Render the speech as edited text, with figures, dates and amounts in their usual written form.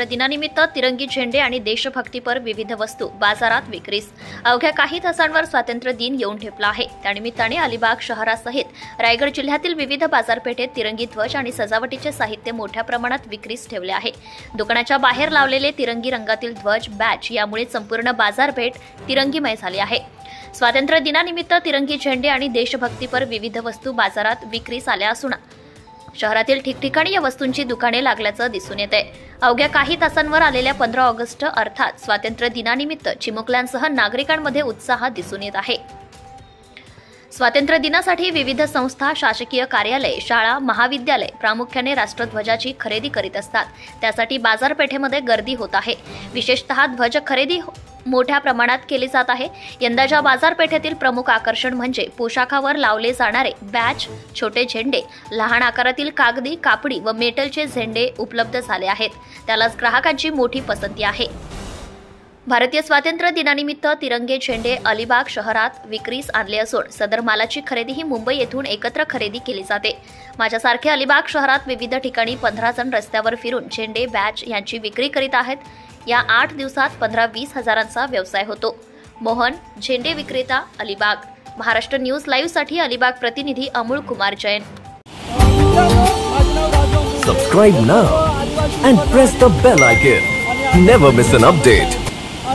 स्वातंत्र्य दिनानिमित्त तिरंगी झेंडे आणि देशभक्तीपर विविध वस्तू बाजारात विक्रीस। अवघ्या काही तासांवर स्वातंत्र्य दिन येऊन ठेपला आहे। त्यानिमित्ताने अलिबाग शहरासहित रायगड जिल्ह्यातील विविध बाजारपेठेत तिरंगी ध्वज आणि सजावटीचे साहित्य मोठ्या प्रमाणात विक्रीस ठेवले आहे। दुकानाच्या बाहेर लावलेले तिरंगी रंगातील ध्वज बॅच यामुळे संपूर्ण बाजारपेठ तिरंगीमय झाली आहे। स्वातंत्र्य दिनानिमित्त तिरंगी झेंडे आणि देशभक्तीपर विविध वस्तू बाजारात विक्रीस आल्या असून शहरातील ठिकठिकाणी या वस्तूंची दुकाने लागल्याचं दिसून येत आहे। अवघ्या काही तासांवर आलेल्या 15 ऑगस्ट अर्थात स्वातंत्र्य दिनानिमित्त चिमुकल्यांसह नागरिकांमध्ये उत्साह दिसून येत आहे। स्वातंत्र्य दिनासाठी विविध संस्था, शासकीय कार्यालय, शाळा, महाविद्यालय प्रामुख्याने राष्ट्रध्वजाची खरेदी करीत असतात। त्यासाठी बाजारपेठेमध्ये गर्दी होत आहे। विशेषतः ध्वज खरेदी मोठ्या प्रमाणात केली जात आहे। यंदाच्या बाजारपेठेतील प्रमुख आकर्षण म्हणजे पोशाखावर लावले जाणारे बॅच, छोटे झेंडे, लहान आकारातील कागदी, कापडी व मेटलचे झेंडे उपलब्ध झाले आहेत। त्यालाच ग्राहकांची मोठी पसंती आहे। भारतीय स्वातंत्र्य दिनानिमित्त तिरंगे झेंडे अलिबाग शहरात विक्रीस आणले असून सदर मालाची खरेदी ही मुंबई येथून एकत्र खरेदी केली जाते। माझ्यासारखे अलिबाग शहरात विविध ठिकाणी 15 जण रस्त्यावर फिरून झेंडे, बॅच यांची विक्री करीत आहेत। या 8 दिवसात 15-20 हजारांचा व्यवसाय होतो। मोहन, झेंडे विक्रेता, अलिबाग। महाराष्ट्र न्यूज लाईव्ह साठी अलिबाग प्रतिनिधी Amol Kumar Jain. Subscribe now and press the bell icon. Never miss an update.